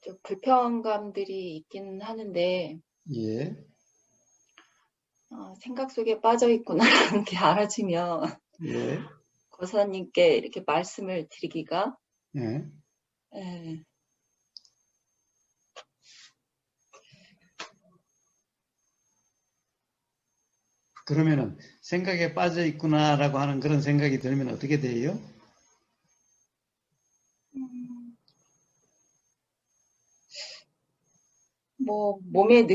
좀 불편감들이 있긴 하는데, 예, 생각 속에 빠져 있구나라는 게 알아지면 예, 거사님께 이렇게 말씀을 드리기가, 예. 예, 그러면은 생각에 빠져 있구나라고 하는 그런 생각이 들면 어떻게 돼요? 음, 뭐 몸의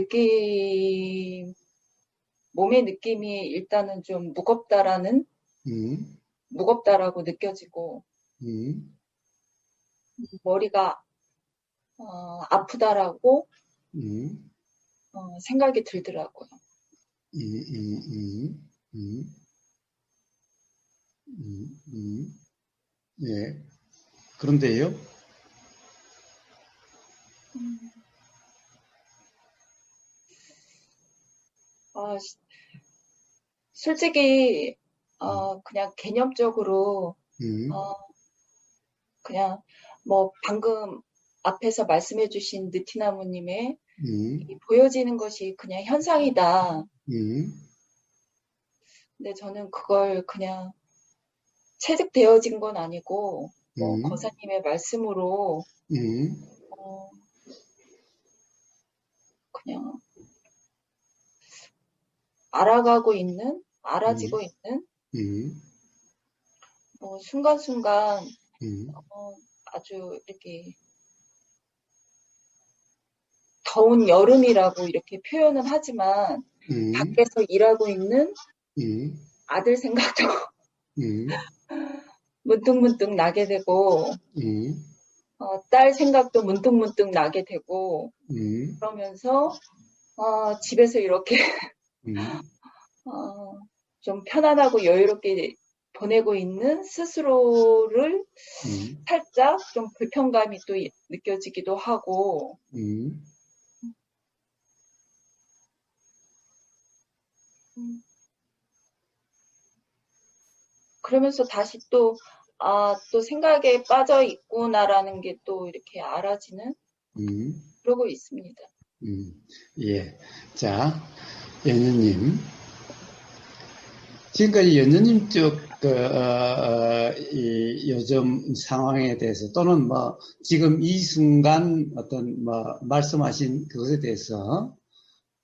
느낌이 일단은 좀 음, 무겁다라고 느껴지고, 음, 머리가 아프다라고 음, 생각이 들더라고요. 음, 음, 음, 음, 예. 그런데요? 음, 아, 솔직히 음, 그냥 개념적으로 음, 어, 그냥 뭐 방금 앞에서 말씀해주신 느티나무님의 음, 이 보여지는 것이 그냥 현상이다. 음, 근데 저는 그걸 그냥 체득되어진 건 아니고 뭐 음, 거사님의 말씀으로 음, 어, 그냥 음, 알아지고 있는 음, 뭐 순간순간 음, 아주 이렇게 더운 여름이라고 이렇게 표현은 하지만 음, 밖에서 일하고 있는 음, 아들 생각도 음, 문득문득 나게 되고 음, 딸 생각도 문득문득 나게 되고 음, 그러면서 집에서 이렇게 음, 어, 좀 편안하고 여유롭게 보내고 있는 스스로를 음, 살짝 좀 불편감이 또 느껴지기도 하고 음. 음, 그러면서 다시 또 생각에 빠져 있구나라는 게 또 이렇게 알아지는 음. 그러고 있습니다. 음, 예. 자, 연주님. 지금까지 연주님 쪽, 이 요즘 상황에 대해서 또는 뭐, 지금 이 순간 어떤 뭐, 말씀하신 그것에 대해서,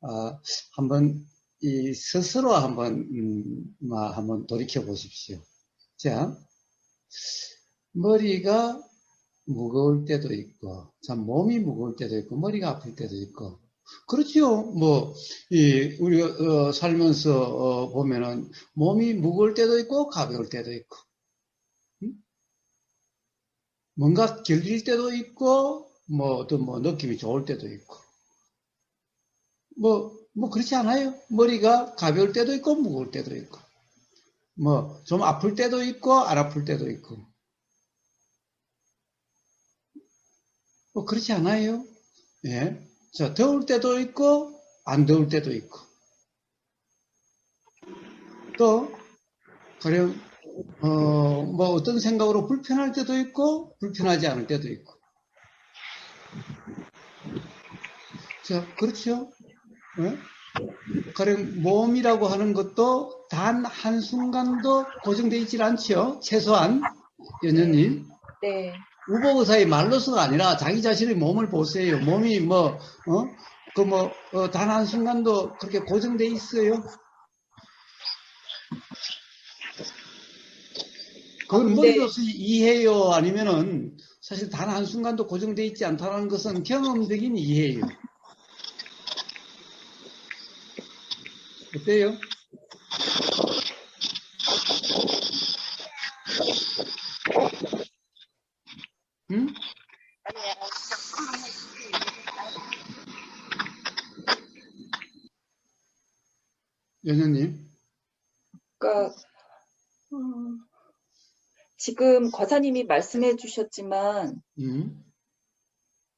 어, 한번 스스로 한번, 뭐, 한번 돌이켜 보십시오. 자, 머리가 무거울 때도 있고, 참 몸이 무거울 때도 있고, 머리가 아플 때도 있고. 그렇지요. 뭐, 우리가 살면서 보면은 몸이 무거울 때도 있고, 가벼울 때도 있고, 음? 뭔가 결릴 때도 있고, 뭐 어떤 뭐 느낌이 좋을 때도 있고. 뭐 그렇지 않아요? 머리가 가벼울 때도 있고, 무거울 때도 있고. 뭐 좀 아플 때도 있고, 안 아플 때도 있고. 뭐 그렇지 않아요? 예. 자, 더울 때도 있고, 안 더울 때도 있고. 또, 가령, 뭐 어떤 생각으로 불편할 때도 있고, 불편하지 않을 때도 있고. 자, 그렇죠? 예? 가령 몸이라고 하는 것도 단 한순간도 고정되어 있질 않죠. 최소한, 네, 연연님. 네. 우보의사의 말로서가 아니라 자기 자신의 몸을 보세요. 몸이 뭐, 단 한순간도 그렇게 고정되어 있어요. 그걸 근데 머리로서 이해해요? 아니면은 사실 단 한순간도 고정되어 있지 않다는 것은 경험적인 이해예요. 어때요? 응? 연연님? 그러니까 음, 지금 거사님이 말씀해 주셨지만 응?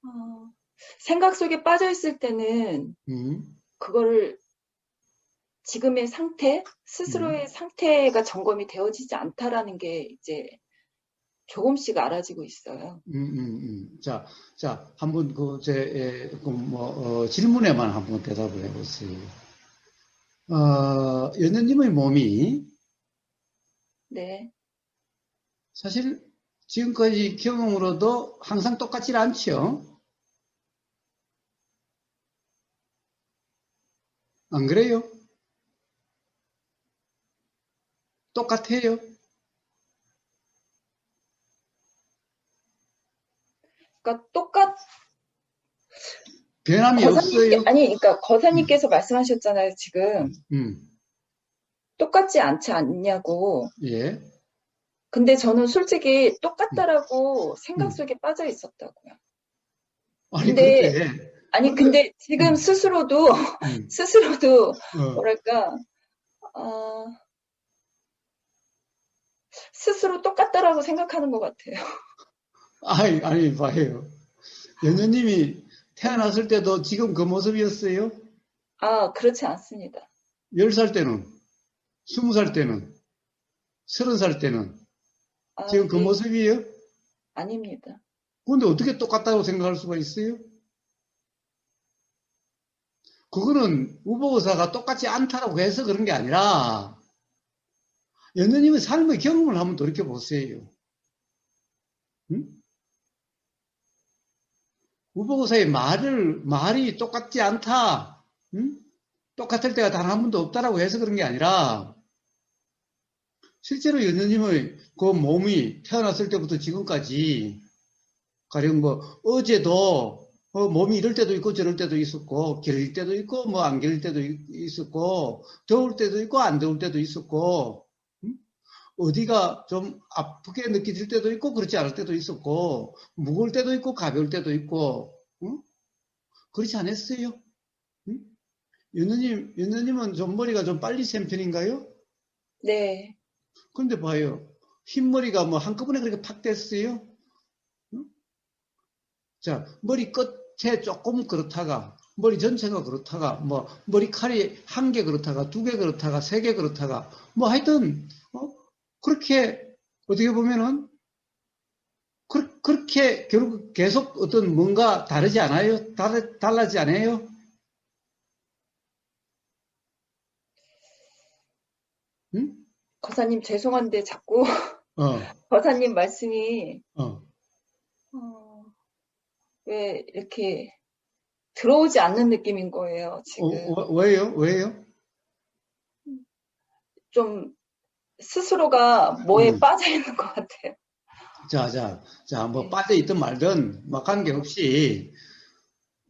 어, 생각 속에 빠져 있을 때는 응? 그거를 지금의 상태, 응? 스스로의 상태가 점검이 되어지지 않다라는 게 이제 조금씩 알아지고 있어요. 자, 한번 질문에만 한번 대답을 해보세요. 연녀님의 몸이 네. 사실 지금까지 경험으로도 항상 똑같지 않죠? 안 그래요? 똑같아요? 그러니까 변함이 없어요? 그러니까 음, 거사님께서 말씀하셨잖아요, 지금. 음, 똑같지 않지 않냐고. 예. 근데 저는 솔직히 음, 똑같다라고 생각 음. 속에 빠져 있었다고요. 아니, 근데, 그런데, 근데 지금 스스로도, 음, 스스로도, 어, 뭐랄까, 어, 스스로 똑같다라고 생각하는 것 같아요. 아니, 봐요. 연녀님이 네. 태어났을 때도 지금 그 모습이었어요? 아, 그렇지 않습니다. 10살 때는, 20살 때는, 30살 때는 아, 지금 그 예, 모습이에요? 아닙니다. 그런데 어떻게 똑같다고 생각할 수가 있어요? 그거는 우보의사가 똑같지 않다라고 해서 그런 게 아니라 연느님의 삶의 경험을 한번 돌이켜보세요. 응? 우보의사의 말이 똑같지 않다. 응? 똑같을 때가 단 한 번도 없다라고 해서 그런 게 아니라 실제로 연느님의 그 몸이 태어났을 때부터 지금까지 가령 어제도 몸이 이럴 때도 있고 저럴 때도 있었고 결릴 때도 있고 안 결릴 때도 있었고 더울 때도 있고 안 더울 때도 있었고 어디가 좀 아프게 느껴질 때도 있고 그렇지 않을 때도 있었고 무거울 때도 있고 가벼울 때도 있고 그렇지 않았어요? 응? 연느님은 좀 머리가 좀 빨리 샌 편인가요? 네. 근데 봐요. 흰머리가 한꺼번에 그렇게 팍 됐어요? 응? 자, 머리 끝에 조금 그렇다가, 머리 전체가 그렇다가, 머리칼이 한 개 그렇다가, 두 개 그렇다가, 세 개 그렇다가, 하여튼, 그렇게, 어떻게 보면은, 그렇게 결국 계속 어떤 뭔가 다르지 않아요? 달라지지 않아요? 응? 거사님 죄송한데 자꾸 어, 거사님 말씀이 어, 어, 왜 이렇게 들어오지 않는 느낌인 거예요, 지금. 왜요? 왜요? 좀 스스로가 뭐에 음. 빠져 있는 것 같아요. 자, 네. 빠져있든 말든, 네. 관계없이,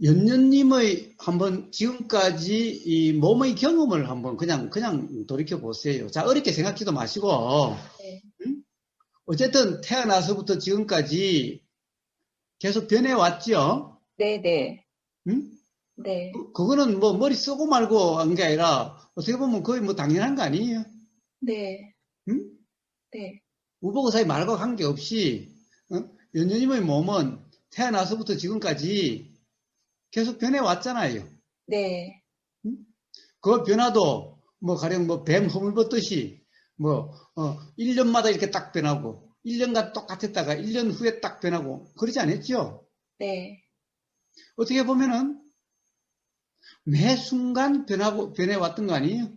연년님의 한번 지금까지 이 몸의 경험을 한번 그냥 돌이켜 보세요. 자, 어렵게 생각지도 마시고, 네. 응? 어쨌든 태어나서부터 지금까지 계속 변해왔죠? 네, 네. 응? 네. 그거는 머리 쓰고 말고 한 게 아니라 어떻게 보면 거의 당연한 거 아니에요? 네. 응? 네. 우보의사의 말과 관계없이, 연년님의 몸은 태어나서부터 지금까지 계속 변해왔잖아요. 네. 응? 그 변화도 가령 뱀 허물벗듯이 1년마다 이렇게 딱 변하고 1년간 똑같았다가 1년 후에 딱 변하고 그러지 않았죠? 네. 어떻게 보면은 매 순간 변해왔던 거 아니에요?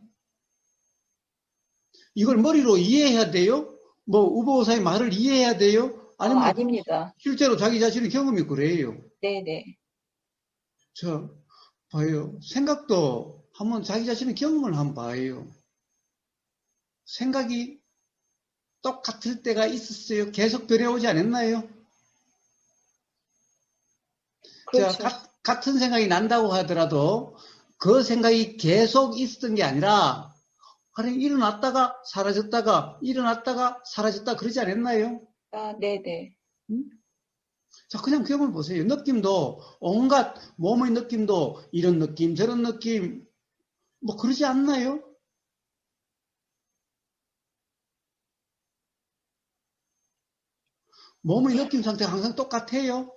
이걸 머리로 이해해야 돼요? 우보사의 말을 이해해야 돼요? 아니면 아닙니다. 실제로 자기 자신의 경험이 그래요? 네, 네. 저 봐요. 생각도 한번 자기 자신의 경험을 한번 봐요. 생각이 똑같을 때가 있었어요. 계속 변해오지 않았나요? 자, 그렇죠. 같은 생각이 난다고 하더라도 그 생각이 계속 있었던 게 아니라 그냥 일어났다가 사라졌다가 일어났다가 사라졌다 그러지 않았나요? 네, 네. 음? 자, 그냥 경험을 보세요. 느낌도 온갖 몸의 느낌도 이런 느낌 저런 느낌 그러지 않나요? 몸의 느낌 상태가 항상 똑같아요.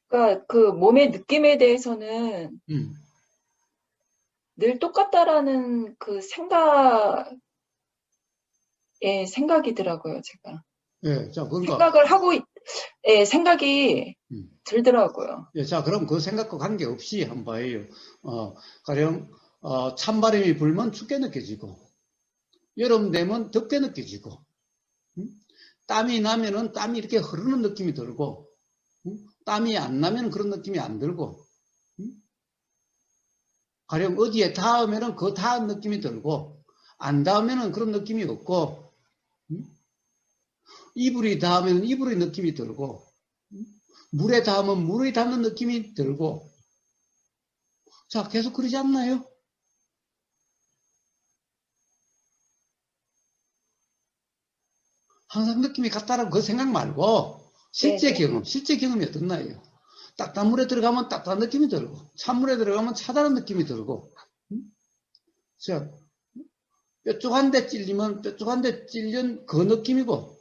그러니까 그 몸의 느낌에 대해서는 음. 늘 똑같다라는 그 생각이더라고요, 제가. 예, 자, 그러니까, 생각을 하고, 예, 생각이 음. 들더라고요. 예, 자, 그럼 그 생각과 관계없이 한번 봐요. 가령, 찬바람이 불면 춥게 느껴지고, 여름 되면 덥게 느껴지고, 음? 땀이 나면은 땀이 이렇게 흐르는 느낌이 들고, 땀이 안 나면 그런 느낌이 안 들고, 음? 가령 어디에 닿으면은 그 닿은 느낌이 들고, 안 닿으면은 그런 느낌이 없고, 음? 이불이 닿으면 이불의 느낌이 들고, 물에 닿으면 물에 닿는 느낌이 들고, 자, 계속 그러지 않나요? 항상 느낌이 같다라고 그 생각 말고, 네네. 실제 경험이 어떻나요? 따뜻한 물에 들어가면 따뜻한 느낌이 들고, 찬물에 들어가면 차다른 느낌이 들고, 자, 뾰족한 데 찔리면 뾰족한 데 찔린 그 느낌이고,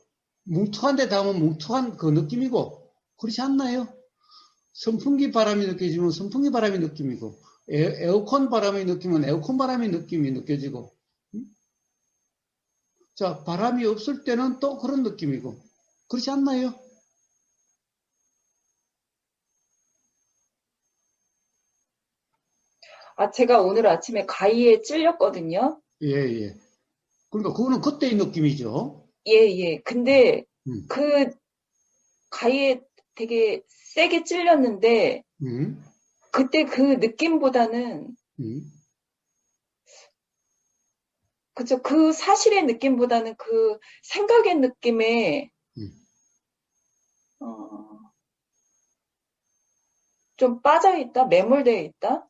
뭉툭한 데 닿으면 뭉툭한 그 느낌이고, 그렇지 않나요? 선풍기 바람이 느껴지면 선풍기 바람이 느낌이고, 에어컨 바람이 느끼면 에어컨 바람이 느낌이 느껴지고, 자, 바람이 없을 때는 또 그런 느낌이고, 그렇지 않나요? 아, 제가 오늘 아침에 가위에 찔렸거든요. 예, 예. 그러니까 그거는 그때의 느낌이죠. 예, 예. 근데 음, 그 가위에 되게 세게 찔렸는데, 음, 그때 그 느낌보다는, 음. 그죠. 그 사실의 느낌보다는 그 생각의 느낌에, 음. 어, 좀 빠져 있다? 매몰되어 있다?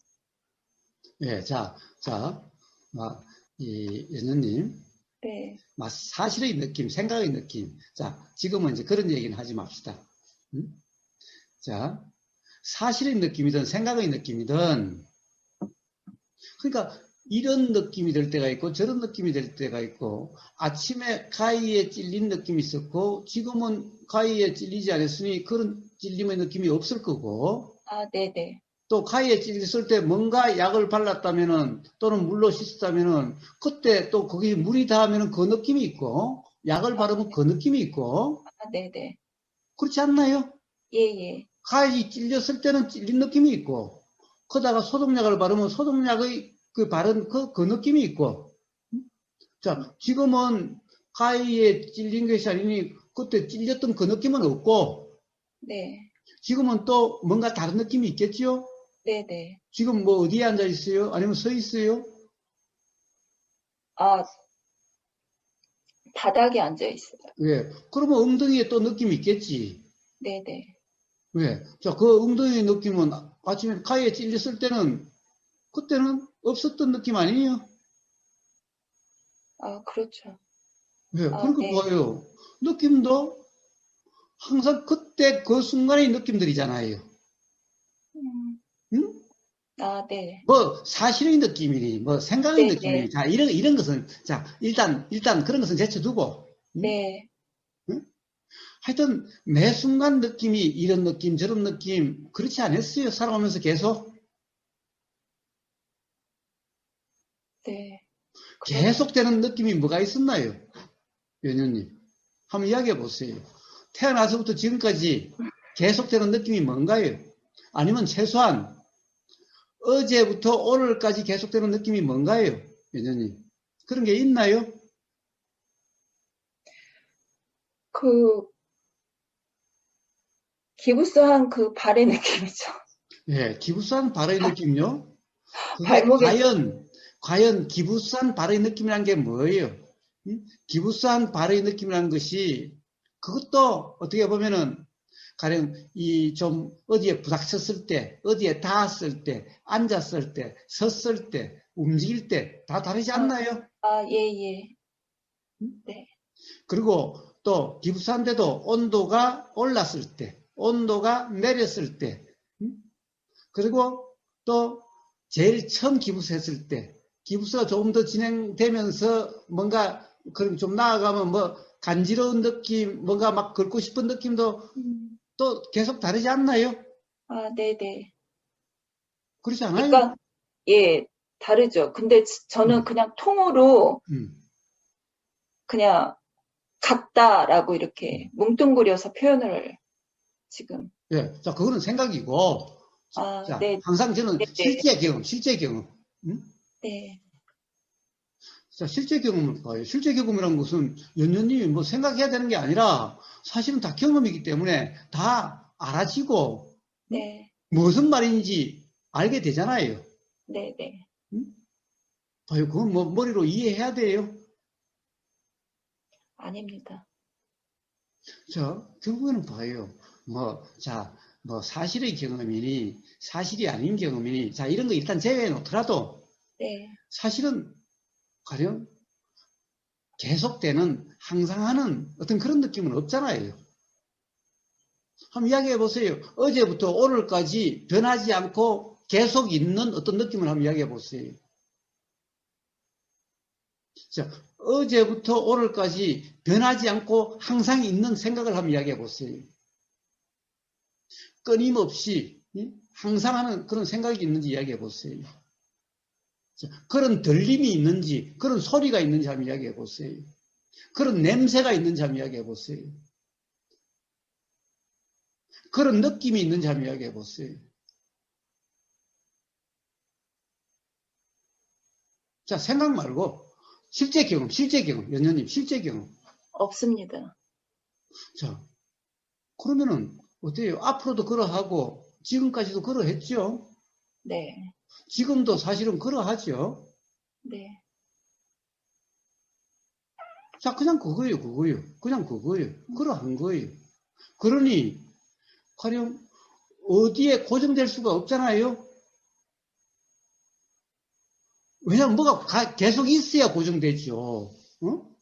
예, 연녀님, 네. 사실의 느낌, 생각의 느낌. 자, 지금은 이제 그런 얘기는 하지 맙시다. 음? 자, 사실의 느낌이든 생각의 느낌이든, 그러니까 이런 느낌이 들 때가 있고 저런 느낌이 들 때가 있고, 아침에 가위에 찔린 느낌이 있었고, 지금은 가위에 찔리지 않았으니 그런 찔림의 느낌이 없을 거고, 아, 네네. 또 가위에 찔렸을 때 뭔가 약을 발랐다면은 또는 물로 씻었다면은 그때 또 거기 물이 닿으면은 그 느낌이 있고 약을 아, 바르면 그 느낌이 있고 아, 네네. 그렇지 않나요? 예, 예. 가위 찔렸을 때는 찔린 느낌이 있고 거다가 소독약을 바르면 소독약의 그 바른 그 느낌이 있고 자 지금은 가위에 찔린 것이 아니니 그때 찔렸던 그 느낌은 없고 네. 지금은 또 뭔가 다른 느낌이 있겠지요? 네네. 지금 뭐 어디에 앉아 있어요? 아니면 서 있어요? 아, 바닥에 앉아 있어요. 왜? 그러면 엉덩이에 또 느낌이 있겠지. 네네. 왜? 자, 그 엉덩이 느낌은 아침에 가위에 찔렸을 때는 그때는 없었던 느낌 아니에요? 아, 그렇죠. 왜? 아, 그러니까 네. 봐요. 느낌도 항상 그때 그 순간의 느낌들이잖아요. 음, 응? 아, 네. 뭐 사실의 느낌이니, 뭐 생각의 느낌이니, 네네. 자 이런 것은 자 일단 그런 것은 제쳐두고, 응? 네. 응? 하여튼 매 순간 느낌이 이런 느낌 저런 느낌 그렇지 않았어요. 살아오면서 계속. 네. 그렇죠. 계속되는 느낌이 뭐가 있었나요? 연유님. 한번 이야기해 보세요. 태어나서부터 지금까지 계속되는 느낌이 뭔가요? 아니면 최소한 어제부터 오늘까지 계속되는 느낌이 뭔가요? 연유님. 그런 게 있나요? 그, 기부스한 그 발의 느낌이죠. 예, 기부스한 발의 느낌요? 그게 발목에, 과연 기부스한 발의 느낌이란 게 뭐예요? 기부스한 발의 느낌이라는 것이 그것도 어떻게 보면은 가령 이 좀 어디에 부닥쳤을 때, 어디에 닿았을 때, 앉았을 때, 섰을 때, 움직일 때 다 다르지 아, 않나요? 아, 예, 예. 네. 그리고 또 기부스한데도 온도가 올랐을 때, 온도가 내렸을 때, 그리고 또 제일 처음 기부스했을 때, 기부스가 조금 더 진행되면서 뭔가 그럼 좀 나아가면 뭐 간지러운 느낌, 뭔가 막 긁고 싶은 느낌도 음, 또 계속 다르지 않나요? 아, 네네. 그렇지 않아요? 그러니까, 예, 다르죠. 근데 저는 음, 그냥 통으로 음. 그냥 같다라고 이렇게 뭉뚱그려서 표현을 지금. 예. 자, 그거는 생각이고, 아, 자, 네, 항상 저는 네, 네, 실제 경험. 응? 네, 자, 실제 경험을 봐요. 실제 경험이라는 것은 연연님이 뭐 생각해야 되는 게 아니라 사실은 다 경험이기 때문에 다 알아지고, 응? 네, 무슨 말인지 알게 되잖아요. 네, 네. 응? 봐요. 그건 뭐 머리로 이해해야 돼요. 아닙니다. 자, 결국에는 봐요. 자, 사실의 경험이니, 사실이 아닌 경험이니, 자, 이런 거 일단 제외해 놓더라도, 네, 사실은 가령 계속되는, 항상 하는 어떤 그런 느낌은 없잖아요. 한번 이야기해 보세요. 어제부터 오늘까지 변하지 않고 계속 있는 어떤 느낌을 한번 이야기해 보세요. 자, 어제부터 오늘까지 변하지 않고 항상 있는 생각을 한번 이야기해 보세요. 끊임없이 항상 하는 그런 생각이 있는지 이야기해 보세요. 자, 그런 들림이 있는지, 그런 소리가 있는지 한번 이야기해 보세요. 그런 냄새가 있는지 한번 이야기해 보세요. 그런 느낌이 있는지 한번 이야기해 보세요. 자, 생각 말고 실제 경험, 연녀님 실제 경험. 없습니다. 자, 그러면은 어때요? 앞으로도 그러하고 지금까지도 그러했죠? 네, 지금도 사실은 그러하죠? 네, 자, 그냥 그거예요, 그거예요. 그냥 그거예요. 그러한 거예요. 그러니 가령 어디에 고정될 수가 없잖아요. 왜냐하면 뭐가 계속 있어야 고정되죠. 어?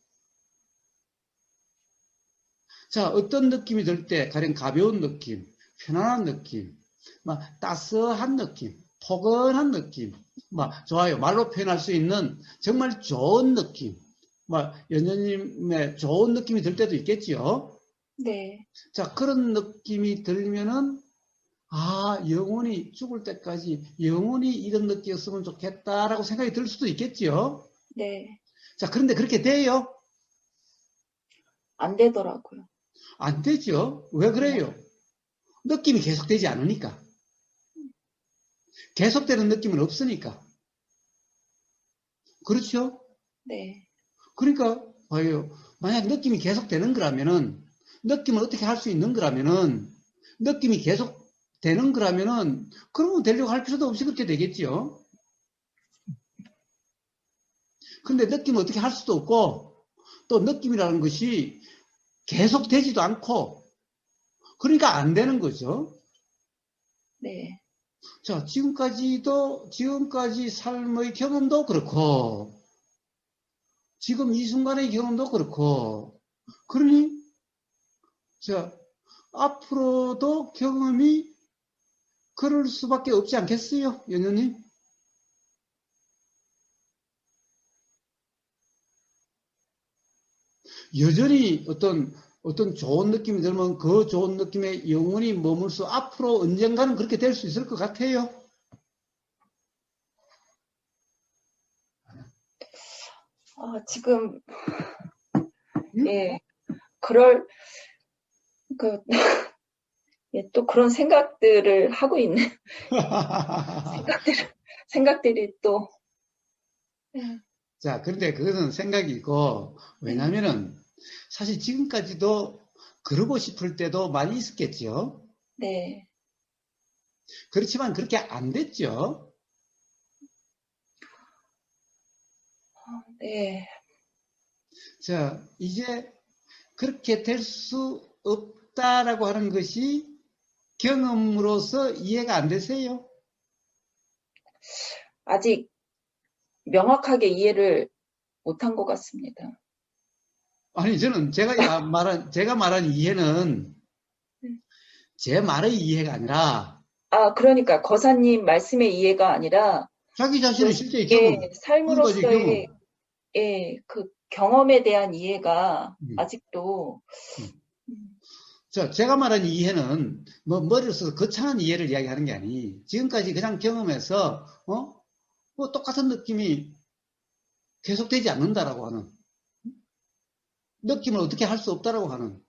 자, 어떤 느낌이 들 때, 가령 가벼운 느낌, 편안한 느낌, 막 따스한 느낌, 포근한 느낌, 막 좋아요. 말로 표현할 수 있는 정말 좋은 느낌, 막 연녀님의 좋은 느낌이 들 때도 있겠지요. 네, 자, 그런 느낌이 들면은 영원히 죽을 때까지 영원히 이런 느낌이었으면 좋겠다라고 생각이 들 수도 있겠지요. 네. 자, 그런데 그렇게 돼요? 안 되더라고요. 안 되죠. 왜 네, 그래요? 느낌이 계속되지 않으니까. 계속되는 느낌은 없으니까. 그렇죠? 네, 그러니까 봐요. 만약 느낌이 계속되는 거라면은 느낌을 어떻게 할 수 있는 거라면은 느낌이 계속되는 거라면은 그러면 되려고 할 필요도 없이 그렇게 되겠지요. 근데 느낌을 어떻게 할 수도 없고 또 느낌이라는 것이 계속되지도 않고 그러니까 안 되는 거죠. 네, 자, 지금까지 삶의 경험도 그렇고 지금 이 순간의 경험도 그렇고 그러니 자, 앞으로도 경험이 그럴 수밖에 없지 않겠어요, 연우님? 여전히 어떤 좋은 느낌이 들면 그 좋은 느낌에 영원히 머물 수, 앞으로 언젠가는 그렇게 될 수 있을 것 같아요. 지금, 응? 예, 그럴, 그, 예, 또 그런 생각들을 하고 있는, 생각들을, 생각들이 또, 예, 자, 그런데 그것은 생각이고, 네, 왜냐면은, 사실 지금까지도 그러고 싶을 때도 많이 있었겠죠. 네, 그렇지만 그렇게 안 됐죠. 네. 자, 이제 그렇게 될 수 없다라고 하는 것이 경험으로서 이해가 안 되세요? 아직 명확하게 이해를 못한 것 같습니다. 아니, 저는 제가 말한 이해는 제 말의 이해가 아니라 그러니까 거사님 말씀의 이해가 아니라 자기 그, 자신의 실제의 예, 경험, 지금까지의 삶으로서의, 경험. 예, 그 경험에 대한 이해가 음, 아직도, 음. 음, 자, 제가 말한 이해는 머리를 써서 거창한 이해를 이야기하는 게 아니, 지금까지 그냥 경험해서 똑같은 느낌이 계속되지 않는다라고 하는. 느낌을 어떻게 할 수 없다라고 하는,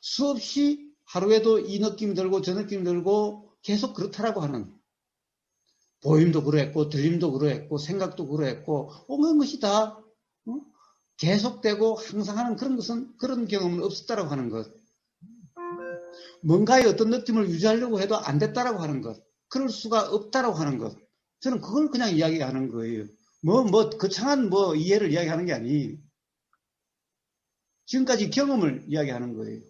수없이 하루에도 이 느낌이 들고 저 느낌이 들고 계속 그렇다라고 하는, 보임도 그러했고 들림도 그러했고 생각도 그러했고 온갖 것이 다 계속되고 항상 하는 그런 것은, 그런 경험은 없었다라고 하는 것. 뭔가의 어떤 느낌을 유지하려고 해도 안 됐다라고 하는 것. 그럴 수가 없다라고 하는 것. 저는 그걸 그냥 이야기하는 거예요. 거창한 이해를 이야기하는 게 아니. 지금까지 경험을 이야기하는 거예요.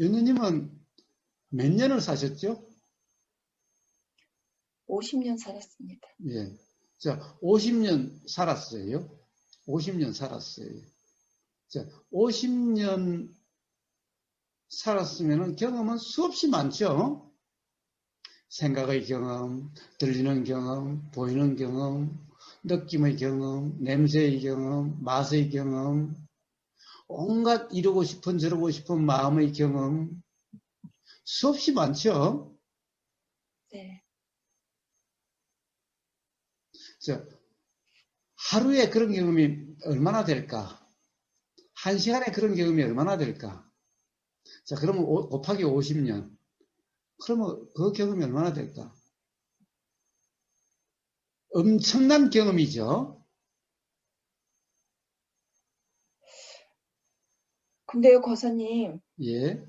연우님은 몇 년을 사셨죠? 50년 살았습니다. 예. 자, 50년 살았어요. 50년 살았어요. 자, 50년 살았으면 경험은 수없이 많죠? 생각의 경험, 들리는 경험, 보이는 경험, 느낌의 경험, 냄새의 경험, 맛의 경험, 온갖 이루고 싶은 저루고 싶은 마음의 경험, 수없이 많죠? 네. 자, 하루에 그런 경험이 얼마나 될까? 한 시간에 그런 경험이 얼마나 될까? 자, 그러면 곱하기 50년. 그러면 그 경험이 얼마나 될까? 엄청난 경험이죠? 근데요, 거사님, 예.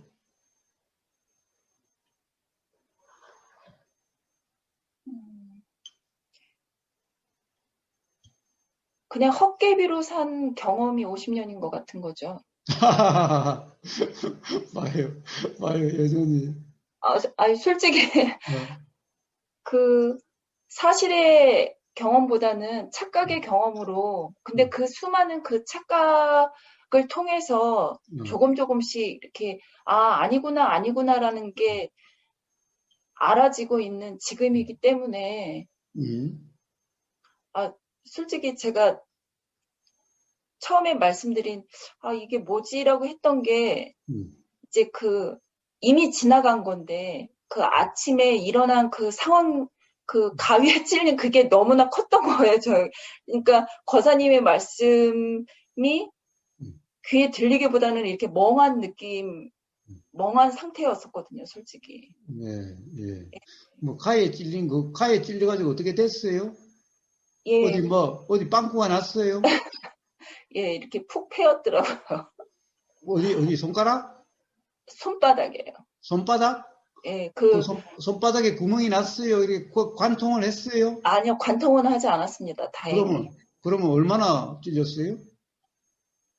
그냥 헛개비로 산 경험이 50년인 것 같은 거죠. 봐요, 여전히. 아니, 솔직히, 어, 그, 사실의 경험보다는 착각의 경험으로, 근데 음, 그 수많은 그 착각을 통해서 음, 조금 조금씩 이렇게, 아니구나, 아니구나라는 게 알아지고 있는 지금이기 때문에, 음, 아, 솔직히 제가 처음에 말씀드린, 이게 뭐지라고 했던 게, 음. 이제 이미 지나간 건데, 그 아침에 일어난 그 상황, 그 가위에 찔린 그게 너무나 컸던 거예요, 그러니까 거사님의 말씀이 음. 귀에 들리기보다는 이렇게 멍한 느낌, 멍한 상태였었거든요, 솔직히. 네, 예. 가에 찔려가지고 어떻게 됐어요? 예, 어디 빵꾸가 났어요? 예, 이렇게 푹 패였더라고요. 어디 손가락? 손바닥에요. 손바닥? 예, 손바닥에 구멍이 났어요? 이렇게 관통을 했어요? 아니요, 관통은 하지 않았습니다, 다행히. 그러면 얼마나 찔렸어요?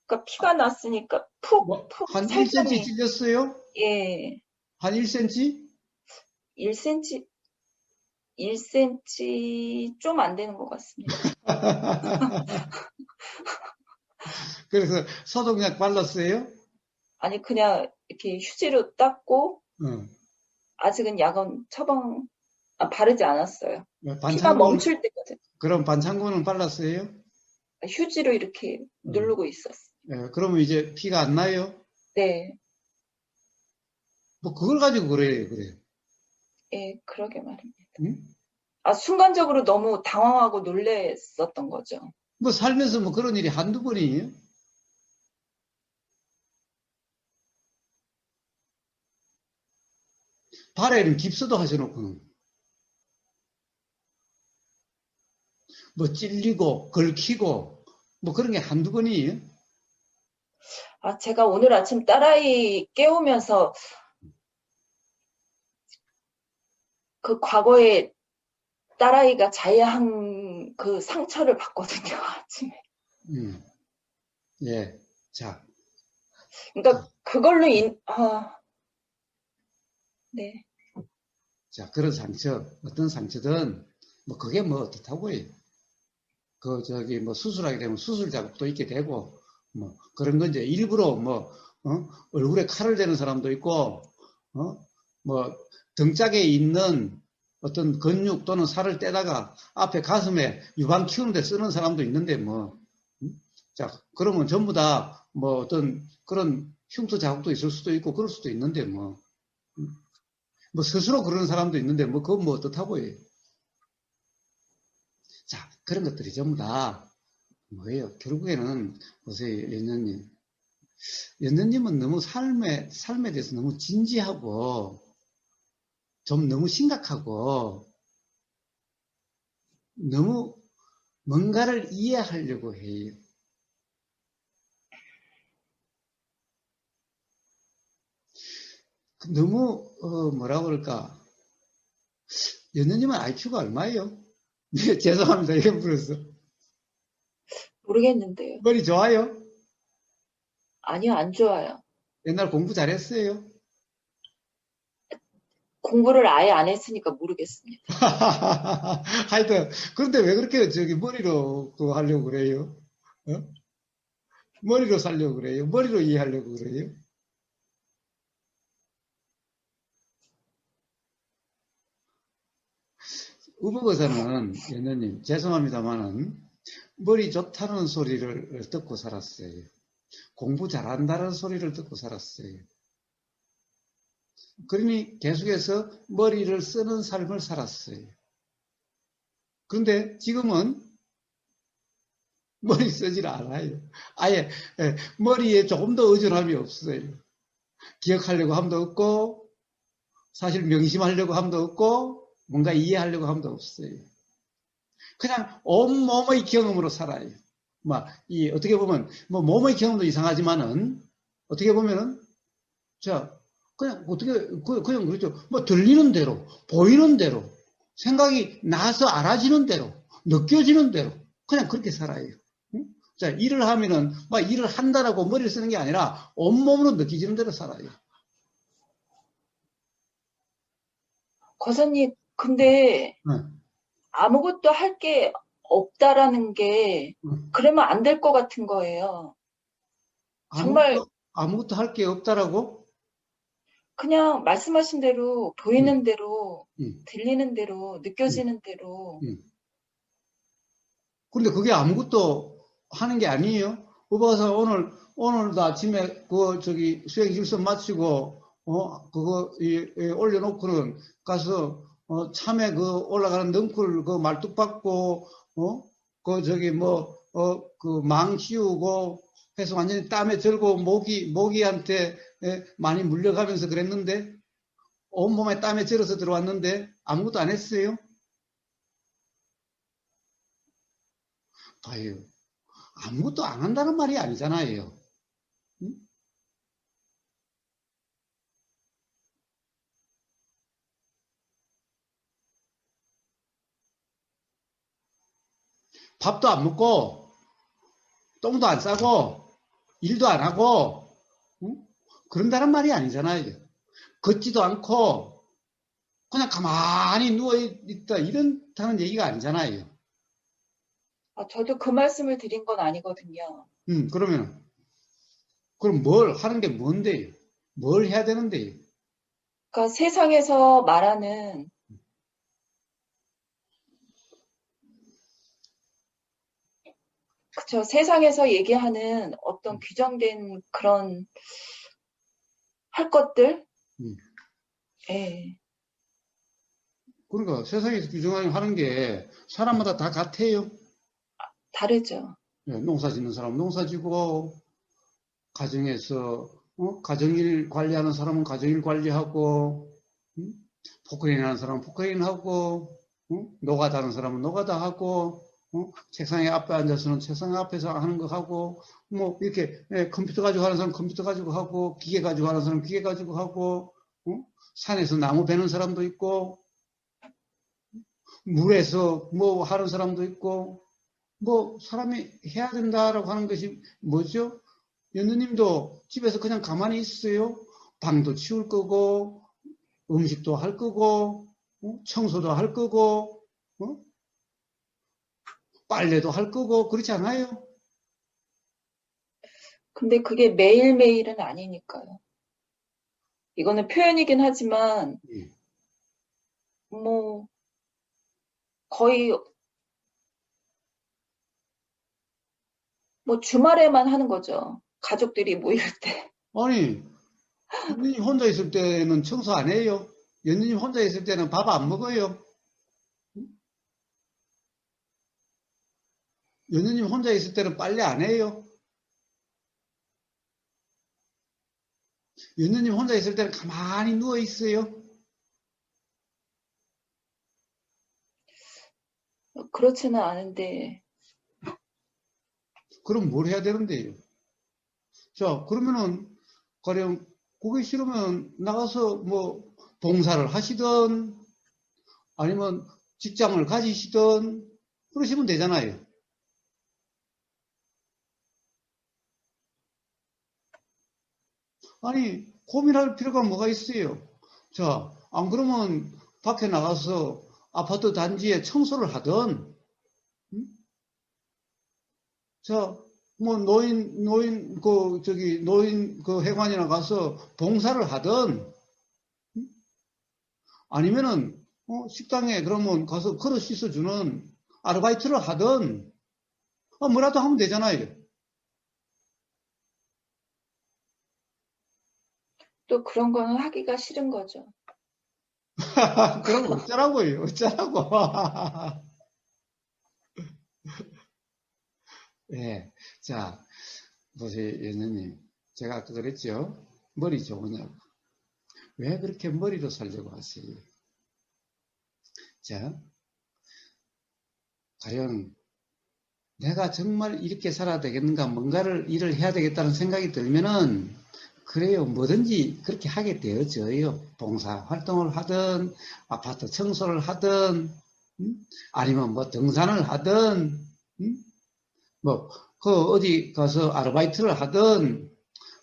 그러니까 피가 났으니까 푹 한 1cm 살점이, 찔렸어요? 예, 한 1cm? 1cm, 1cm 좀 안 되는 것 같습니다. 그래서 소독약 발랐어요? 아니, 그냥 이렇게 휴지로 닦고, 어. 아직은 바르지 않았어요. 피가 반창고는, 멈출 때까지 그럼 반창고는 발랐어요? 휴지로 이렇게 어. 누르고 있었어요. 예, 그러면 이제 피가 안 나요? 네, 그걸 가지고 그래요. 예, 그러게 말입니다. 응? 순간적으로 너무 당황하고 놀랬었던 거죠. 살면서 그런 일이 한두 번이에요? 발에는 깁스도 하셔놓고는. 찔리고, 걸히고, 그런 게 한두 번이에요? 제가 오늘 아침 딸아이 깨우면서 그 과거에 딸아이가 자해한 그 상처를 받거든요, 아침에. 음, 예. 자, 그러니까 그걸로 네. 자, 그런 상처, 어떤 상처든, 그게 어떻다고요. 수술하게 되면 수술 자국도 있게 되고, 그런 건 이제 일부러, 얼굴에 칼을 대는 사람도 있고, 등짝에 있는 어떤 근육 또는 살을 떼다가 앞에 가슴에 유방 키우는데 쓰는 사람도 있는데, 자, 그러면 전부 다, 어떤 그런 흉터 자국도 있을 수도 있고, 그럴 수도 있는데, 음. 뭐 스스로 그러는 사람도 있는데 뭐 그건 뭐 어떻다고 해요. 자, 그런 것들이 전부 다 뭐예요? 결국에는 보세요, 연녀님. 연녀님은 너무 삶에 대해서 너무 진지하고 좀 너무 심각하고 너무 뭔가를 이해하려고 해요. 너무 뭐라 그럴까? 연느님은 IQ가 얼마예요? 네, 죄송합니다. 이거 물어서. 모르겠는데요. 머리 좋아요? 아니요, 안 좋아요. 옛날 공부 잘했어요? 공부를 아예 안 했으니까 모르겠습니다. 하여튼 그런데 왜 그렇게 저기 머리로 그거 하려고 그래요? 어? 머리로 살려고 그래요? 머리로 이해하려고 그래요? 우버거서는 연느님 죄송합니다만은 머리 좋다는 소리를 듣고 살았어요. 공부 잘한다는 소리를 듣고 살았어요. 그러니 계속해서 머리를 쓰는 삶을 살았어요. 그런데 지금은 머리 쓰질 않아요. 아예 머리에 조금 더 의존함이 없어요. 기억하려고 함도 없고 사실 명심하려고 함도 없고 뭔가 이해하려고 함도 없어요. 그냥 온몸의 경험으로 살아요. 이 어떻게 보면 뭐 몸의 경험도 이상하지만은 어떻게 보면은 자 그냥 어떻게 그냥 그렇죠. 뭐 들리는 대로 보이는 대로 생각이 나서 알아지는 대로 느껴지는 대로 그냥 그렇게 살아요. 응? 자 일을 하면은 막 일을 한다라고 머리를 쓰는 게 아니라 온몸으로 느껴지는 대로 살아요. 거사님, 근데 응, 아무것도 할 게 없다라는 게 응. 그러면 안 될 것 같은 거예요. 정말 아무것도 할 게 없다라고? 그냥 말씀하신 대로 응, 보이는 대로 응, 들리는 대로 응, 느껴지는 대로 응. 그런데 그게 아무것도 하는 게 아니에요. 그봐서 오늘도 아침에 그 저기 수행 일선 마치고 그거 올려놓고는 가서 참외 그 올라가는 넝쿨 그 말뚝 받고 그 저기 뭐 그 망 씌우고 해서 완전히 땀에 절고 모기한테 많이 물려가면서 그랬는데 온몸에 땀에 절어서 들어왔는데 아무것도 안 했어요. 봐요. 아무것도 안 한다는 말이 아니잖아요. 응? 밥도 안 먹고, 똥도 안 싸고, 일도 안 하고, 응? 그런다는 말이 아니잖아요. 걷지도 않고, 그냥 가만히 누워있다, 이런다는 얘기가 아니잖아요. 저도 그 말씀을 드린 건 아니거든요. 그러면, 그럼 뭘 하는 게 뭔데요? 뭘 해야 되는데요? 그러니까 세상에서 말하는 그쵸. 세상에서 얘기하는 어떤 규정된 그런 할 것들? 음. 예, 그러니까 세상에서 규정하는 하는 게 사람마다 다 같아요. 다르죠. 예, 농사 짓는 사람은 농사 지고, 가정에서 가정일 관리하는 사람은 가정일 관리하고 음? 포크레인 하는 사람은 포크레인 하고 노가다 하는 사람은 노가다 하고 책상에 앞에 앉아서는 책상 앞에서 하는 거 하고 뭐 이렇게 컴퓨터 가지고 하는 사람은 컴퓨터 가지고 하고 기계 가지고 하는 사람은 기계 가지고 하고 산에서 나무 베는 사람도 있고 물에서 뭐 하는 사람도 있고 뭐 사람이 해야 된다라고 하는 것이 뭐죠? 연느님도 집에서 그냥 가만히 있어요. 방도 치울 거고, 음식도 할 거고, 청소도 할 거고, 어? 빨래도 할 거고, 그렇지 않아요? 근데 그게 매일매일은 아니니까요. 이거는 표현이긴 하지만 예. 뭐 거의 뭐 주말에만 하는 거죠. 가족들이 모일 때. 아니, 연느님 혼자 있을 때는 청소 안 해요? 연주님 혼자 있을 때는 밥 안 먹어요? 연주님 혼자 있을 때는 빨래 안 해요? 연주님 혼자 있을 때는 가만히 누워 있어요? 그렇지는 않은데, 그럼 뭘 해야 되는데요? 자, 그러면은, 가령, 그게 싫으면 나가서 뭐, 봉사를 하시든, 아니면 직장을 가지시든, 그러시면 되잖아요. 아니, 고민할 필요가 뭐가 있어요? 자, 안 그러면 밖에 나가서 아파트 단지에 청소를 하든, 음? 자, 뭐 노인 그 회관이나 가서 봉사를 하든, 아니면은, 식당에 그러면 가서 그릇 씻어주는 아르바이트를 하든, 뭐라도 하면 되잖아요. 또 그런 거는 하기가 싫은 거죠. 그럼 어쩌라고요, 어쩌라고. 예. 자, 보세요, 예수님. 제가 아까 그랬죠? 머리 좋으냐고. 왜 그렇게 머리로 살려고 하세요? 자, 가령 내가 정말 이렇게 살아야 되겠는가, 뭔가를 일을 해야 되겠다는 생각이 들면은, 그래요. 뭐든지 그렇게 하게 되어져요. 봉사 활동을 하든, 아파트 청소를 하든, 아니면 뭐 등산을 하든, 음? 뭐, 어디 가서 아르바이트를 하든,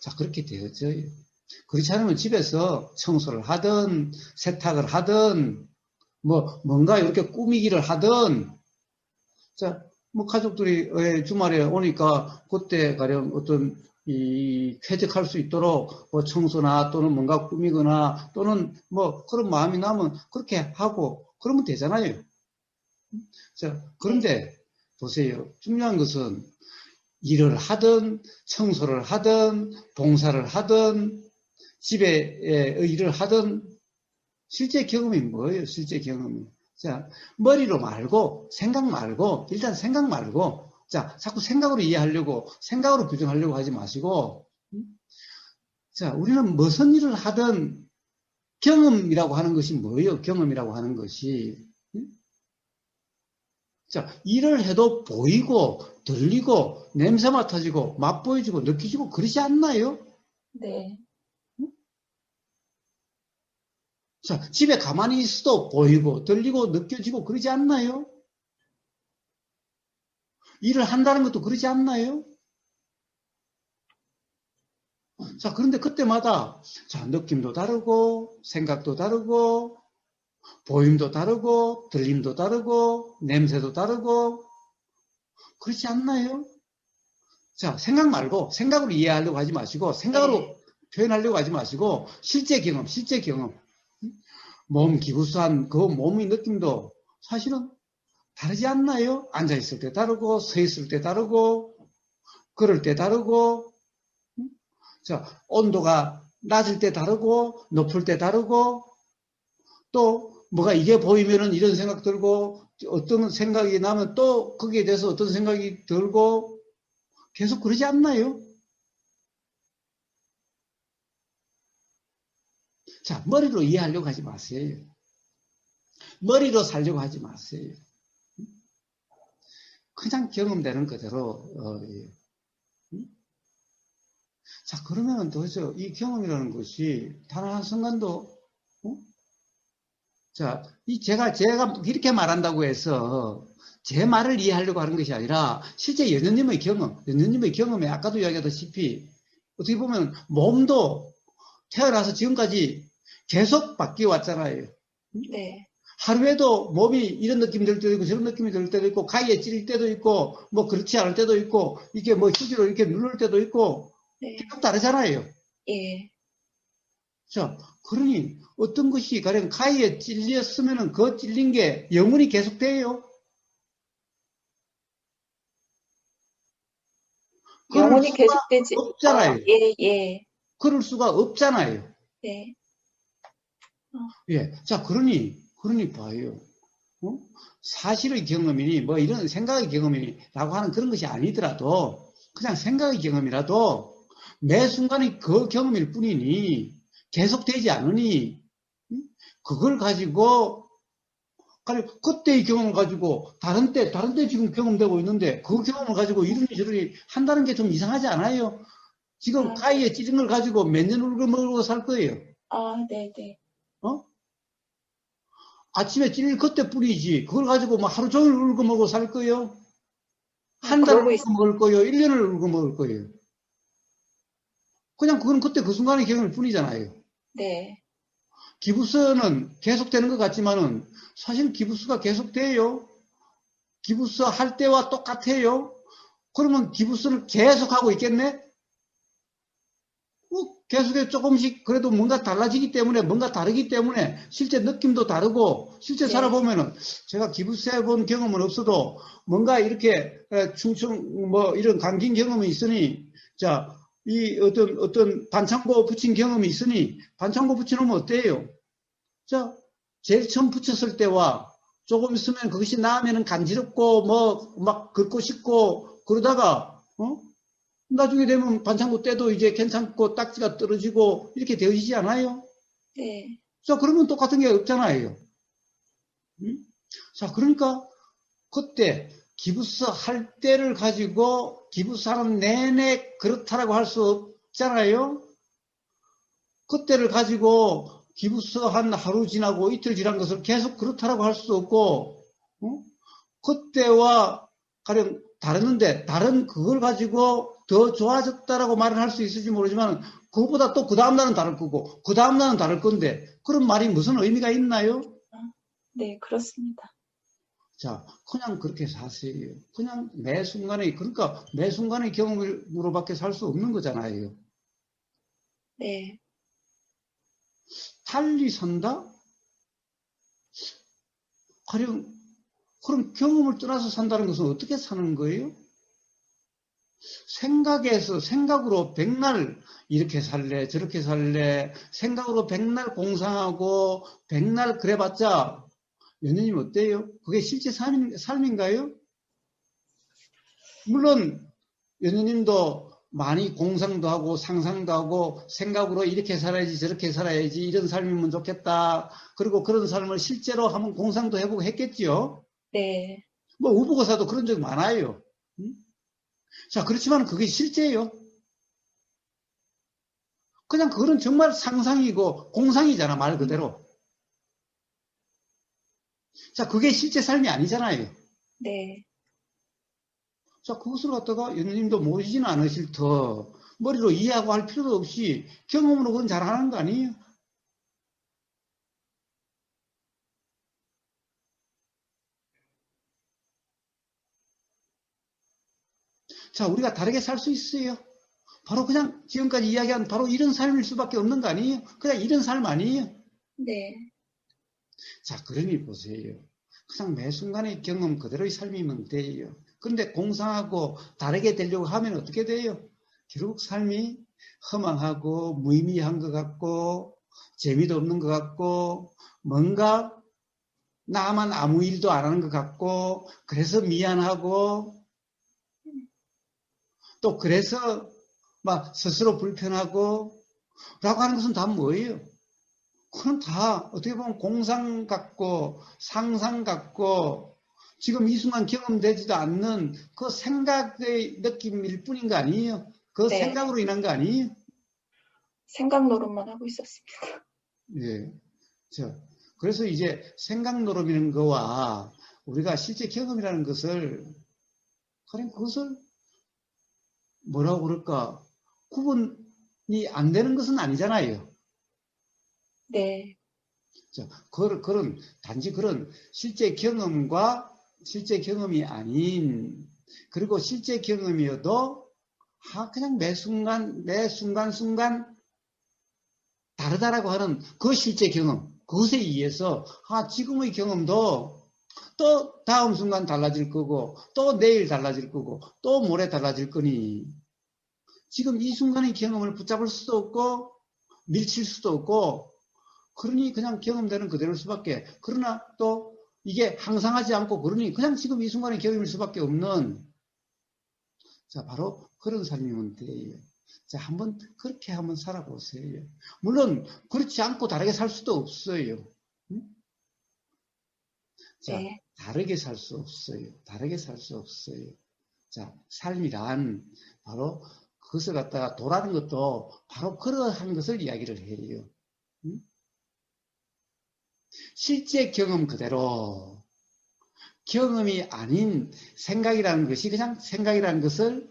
자, 그렇게 되어져요. 그렇지 않으면 집에서 청소를 하든, 세탁을 하든, 뭐, 뭔가 이렇게 꾸미기를 하든, 자, 뭐, 가족들이 주말에 오니까 그때 가령 어떤 쾌적할 수 있도록 뭐 청소나 또는 뭔가 꾸미거나 또는 뭐 그런 마음이 나면 그렇게 하고 그러면 되잖아요. 자, 네. 그런데 보세요. 중요한 것은 일을 하든 청소를 하든 봉사를 하든 집에 일을 하든 실제 경험이 뭐예요? 실제 경험이. 자, 머리로 말고 생각 말고 일단 생각 말고 자, 자꾸 생각으로 이해하려고 생각으로 규정하려고 하지 마시고 자, 우리는 무슨 일을 하든 경험이라고 하는 것이 뭐예요? 경험이라고 하는 것이 자, 일을 해도 보이고 들리고 냄새 맡아지고 맛보여지고 느끼지고 그러지 않나요? 네. 자, 집에 가만히 있어도 보이고 들리고 느껴지고 그러지 않나요? 일을 한다는 것도 그러지 않나요? 자, 그런데 그때마다 자, 느낌도 다르고 생각도 다르고 보임도 다르고 들림도 다르고 냄새도 다르고 그렇지 않나요? 자, 생각 말고 생각으로 이해하려고 하지 마시고 네. 생각으로 표현하려고 하지 마시고 실제 경험, 실제 경험. 몸 기부스한 그 몸의 느낌도 사실은 다르지 않나요? 앉아 있을 때 다르고 서 있을 때 다르고 걸을 때 다르고 자, 온도가 낮을 때 다르고 높을 때 다르고 또 뭐가 이게 보이면은 이런 생각 들고 어떤 생각이 나면 또 거기에 대해서 어떤 생각이 들고 계속 그러지 않나요? 자, 머리로 이해하려고 하지 마세요. 머리로 살려고 하지 마세요. 그냥 경험되는 그대로 예. 자, 그러면 도대체 이 경험이라는 것이 단 한 순간도 어? 자, 제가 이렇게 말한다고 해서 제 말을 이해하려고 하는 것이 아니라 실제 연주님의 경험에 아까도 이야기하다시피 어떻게 보면 몸도 태어나서 지금까지 계속 바뀌어 왔잖아요. 네. 하루에도 몸이 이런 느낌이 들 때도 있고 저런 느낌이 들 때도 있고 가위에 찔릴 때도 있고 뭐 그렇지 않을 때도 있고 이게 뭐 휴지로 이렇게 누를 때도 있고 네. 계속 다르잖아요. 예. 자, 그러니 어떤 것이 가령 가위에 찔렸으면은 그 찔린 게 영원히 계속돼요. 그럴 영원히 수가 계속되지. 없잖아요. 예, 예. 그럴 수가 없잖아요. 네. 어, 예. 자, 그러니 봐요. 어? 사실의 경험이니, 뭐 이런 생각의 경험이라고 하는 그런 것이 아니더라도, 그냥 생각의 경험이라도, 매 순간이 그 경험일 뿐이니, 계속되지 않으니, 응? 그걸 가지고, 그때의 경험을 가지고, 다른 때 지금 경험되고 있는데, 그 경험을 가지고 이러니 저러니 한다는 게 좀 이상하지 않아요? 지금 아, 가위에 찌른 걸 가지고 몇 년 울고먹고 살 거예요. 네네. 어? 아침에 찔린 그때뿐이지. 그걸 가지고 뭐 하루 종일 울고 먹고 살 거예요? 한 달을 그러고 울고 먹을 거예요? 1년을 울고 먹을 거예요? 그냥 그건 그때 그 순간의 경험일 뿐이잖아요. 네. 기부스는 계속되는 것 같지만은 사실 기부스가 계속돼요. 기부스 할 때와 똑같아요. 그러면 기부스는 계속하고 있겠네? 계속해서 조금씩 그래도 뭔가 달라지기 때문에 뭔가 다르기 때문에 실제 느낌도 다르고 실제 네. 살아보면은 제가 기부세 본 경험은 없어도 뭔가 이렇게 충충 뭐 이런 감긴 경험이 있으니 자, 이 어떤 반창고 붙인 경험이 있으니 반창고 붙여놓으면 어때요? 자, 제일 처음 붙였을 때와 조금 있으면 그것이 나으면은 간지럽고 뭐 막 긁고 싶고 그러다가 나중에 되면 반창고 때도 이제 괜찮고 딱지가 떨어지고 이렇게 되어지지 않아요? 네. 자, 그러면 똑같은 게 없잖아요. 음? 자, 그러니까 그때 기부스 할 때를 가지고 기부스 하는 내내 그렇다라고 할 수 없잖아요? 그때를 가지고 기부스 한 하루 지나고 이틀 지난 것을 계속 그렇다라고 할 수 없고, 그때와 가령 다르는데 다른 그걸 가지고 더 좋아졌다라고 말을 할 수 있을지 모르지만 그거보다 또 그 다음 날은 다를 거고 그 다음 날은 다를 건데 그런 말이 무슨 의미가 있나요? 어, 네, 그렇습니다. 자, 그냥 그렇게 사세요. 그냥 매 순간에 그러니까 매 순간의 경험으로밖에 살 수 없는 거잖아요. 네. 달리 산다? 가령 그럼 경험을 떠나서 산다는 것은 어떻게 사는 거예요? 생각으로 백날 이렇게 살래, 저렇게 살래, 생각으로 백날 공상하고, 백날 그래봤자, 연예님 어때요? 그게 실제 삶인가요? 물론, 연예님도 많이 공상도 하고, 상상도 하고, 생각으로 이렇게 살아야지, 저렇게 살아야지, 이런 삶이면 좋겠다. 그리고 그런 삶을 실제로 한번 공상도 해보고 했겠지요? 네. 뭐, 우보고사도 그런 적 많아요. 자, 그렇지만 그게 실제예요. 그냥 그거는 정말 상상이고 공상이잖아, 말 그대로. 자, 그게 실제 삶이 아니잖아요. 네. 자, 그것을 갖다가 연우님도 모르지는 않으실 터 머리로 이해하고 할 필요도 없이 경험으로 그건 잘하는 거 아니에요? 자, 우리가 다르게 살 수 있어요. 바로 그냥 지금까지 이야기한 바로 이런 삶일 수밖에 없는 거 아니에요? 그냥 이런 삶 아니에요? 네. 자, 그러니 보세요. 그냥 매 순간의 경험 그대로의 삶이면 돼요. 그런데 공상하고 다르게 되려고 하면 어떻게 돼요? 결국 삶이 허망하고 무의미한 것 같고 재미도 없는 것 같고 뭔가 나만 아무 일도 안 하는 것 같고 그래서 미안하고 또 그래서 막 스스로 불편하고 라고 하는 것은 다 뭐예요? 그건 다 어떻게 보면 공상 같고 상상 같고 지금 이 순간 경험되지도 않는 그 생각의 느낌일 뿐인 거 아니에요? 그 네. 생각으로 인한 거 아니에요? 생각 노릇만 하고 있었습니다. 예. 그래서 이제 생각 노름이라는 거와 우리가 실제 경험이라는 것을 그냥 그것을 뭐라고 그럴까 구분이 안 되는 것은 아니잖아요. 네. 단지 그런 실제 경험이 아닌, 그리고 실제 경험이어도, 그냥 매 순간 다르다라고 하는 그 실제 경험, 그것에 의해서, 지금의 경험도 또 다음 순간 달라질 거고, 또 내일 달라질 거고, 또 모레 달라질 거니, 지금 이 순간의 경험을 붙잡을 수도 없고, 밀칠 수도 없고, 그러니 그냥 경험되는 그대로일 수밖에. 그러나 또 이게 항상하지 않고 그러니 그냥 지금 이 순간의 경험일 수밖에 없는, 자, 바로 그런 삶이면 돼요. 자, 한번 그렇게 한번 살아보세요. 물론 그렇지 않고 다르게 살 수도 없어요. 응? 자, 네, 다르게 살 수 없어요. 다르게 살 수 없어요. 자, 삶이란 바로 그것을 갖다가 도라는 것도 바로 그러한 것을 이야기를 해요. 응? 실제 경험 그대로 경험이 아닌 생각이라는 것이 그냥 생각이라는 것을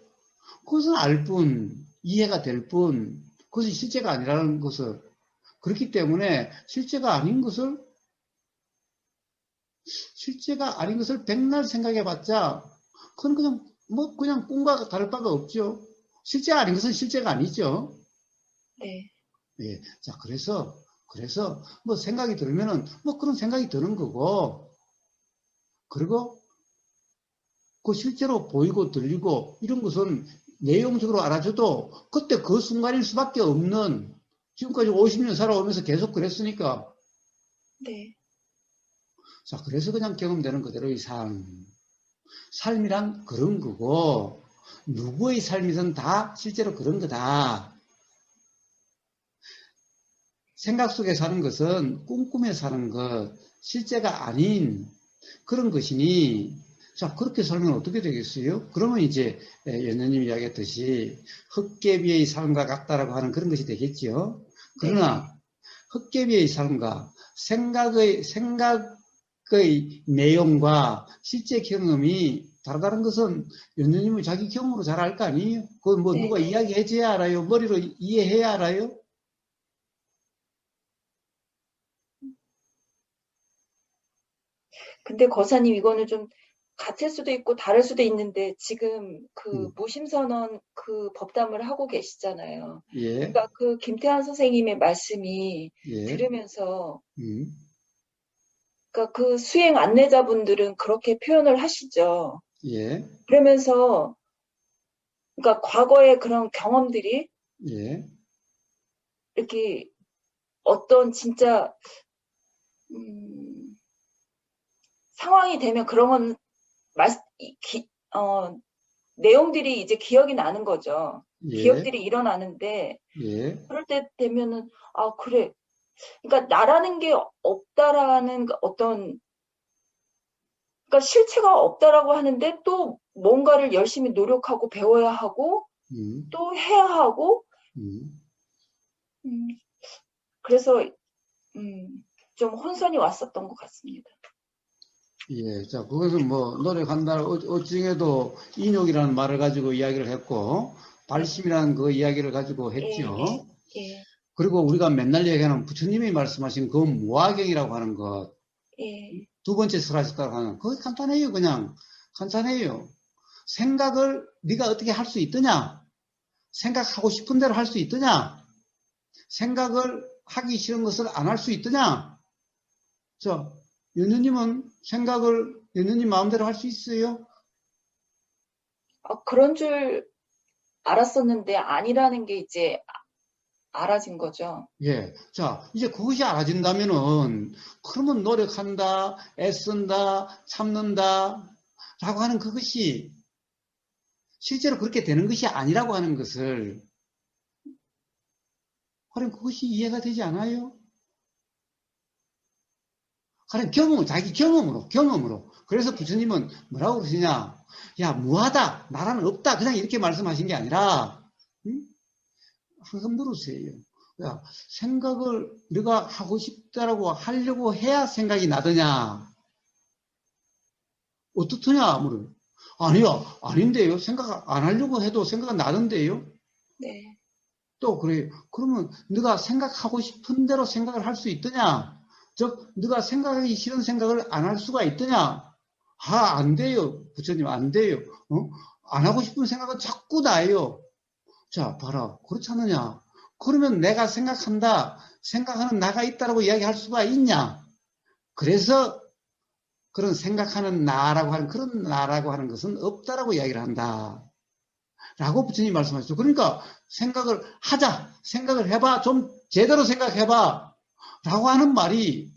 그것은 알 뿐, 이해가 될 뿐, 그것이 실제가 아니라는 것을, 그렇기 때문에 실제가 아닌 것을 백날 생각해봤자 그건 그냥 뭐 그냥 꿈과 다를 바가 없죠. 실제가 아닌 것은 실제가 아니죠. 네, 예. 자, 그래서 뭐 생각이 들면은 뭐 그런 생각이 드는 거고, 그리고 그 실제로 보이고 들리고 이런 것은 내용적으로 알아줘도 그때 그 순간일 수밖에 없는, 지금까지 50년 살아오면서 계속 그랬으니까. 네, 자, 그래서 그냥 경험되는 그대로의 삶이란 그런 거고, 누구의 삶이든 다 실제로 그런 거다. 생각 속에 사는 것은 꿈꾸며 사는 것, 실제가 아닌 그런 것이니, 자, 그렇게 살면 어떻게 되겠어요? 그러면 이제 연녀님이 이야기했듯이 헛개비의 삶과 같다라고 하는 그런 것이 되겠죠. 네. 그러나 헛개비의 삶과 생각의 내용과 실제 경험이 다르다는 것은 연녀님은 자기 경험으로 잘 알 거 아니에요? 그건 뭐 네. 누가 이야기해줘야 알아요? 머리로 이해해야 알아요? 근데 거사님 이거는 좀 같을 수도 있고 다를 수도 있는데 지금 그 음, 무심선언 그 법담을 하고 계시잖아요. 예, 그러니까 그 김태환 선생님의 말씀이 예, 들으면서 음, 그러니까 그 수행 안내자분들은 그렇게 표현을 하시죠. 예, 그러면서 그러니까 과거의 그런 경험들이 예, 이렇게 어떤 진짜 음, 상황이 되면 그런 건 말, 내용들이 이제 기억이 나는 거죠. 예, 기억들이 일어나는데 예, 그럴 때 되면은 아 그래. 그러니까 나라는 게 없다라는 그 어떤 그러니까 실체가 없다라고 하는데 또 뭔가를 열심히 노력하고 배워야 하고 음, 또 해야 하고 음. 음, 그래서 좀 혼선이 왔었던 것 같습니다. 예, 자, 그것은 뭐, 노력한다, 어찌해도 인욕이라는 말을 가지고 이야기를 했고, 네. 발심이라는 그 이야기를 가지고 예, 예, 했죠. 예, 그리고 우리가 맨날 얘기하는 부처님이 말씀하신 그 무화경이라고 하는 것, 예. 두 번째 설하셨다고 하는, 그거 간단해요, 그냥. 간단해요. 생각을 네가 어떻게 할 수 있더냐? 생각하고 싶은 대로 할 수 있더냐? 생각을 하기 싫은 것을 안 할 수 있더냐? 자, 연우님은 생각을 연우님 마음대로 할 수 있어요? 그런 줄 알았었는데 아니라는 게 이제 알아진 거죠. 예. 자, 이제 그것이 알아진다면은, 그러면 노력한다, 애쓴다, 참는다, 라고 하는 그것이 실제로 그렇게 되는 것이 아니라고 하는 것을, 그럼 그것이 이해가 되지 않아요? 그럼 자기 경험으로. 그래서 부처님은 뭐라고 그러시냐? 야, 무하다, 나라는 없다. 그냥 이렇게 말씀하신 게 아니라, 응? 항상 들으세요. 야, 생각을 네가 하고 싶다라고 하려고 해야 생각이 나더냐? 어떻더냐? 물어. 아니요, 아닌데요. 생각 안 하려고 해도 생각은 나던데요. 네. 또 그래요. 그러면 네가 생각하고 싶은 대로 생각을 할 수 있더냐? 즉, 네가 생각하기 싫은 생각을 안 할 수가 있더냐? 안 돼요. 부처님, 안 돼요. 어? 안 하고 싶은 생각은 자꾸 나요. 자, 봐라. 그렇지 않느냐? 그러면 내가 생각하는 나가 있다라고 이야기할 수가 있냐? 그래서 그런 생각하는 나라고 하는, 그런 나라고 하는 것은 없다라고 이야기를 한다. 라고 부처님이 말씀하셨죠. 그러니까 생각을 하자. 생각을 해봐. 좀 제대로 생각해봐. 라고 하는 말이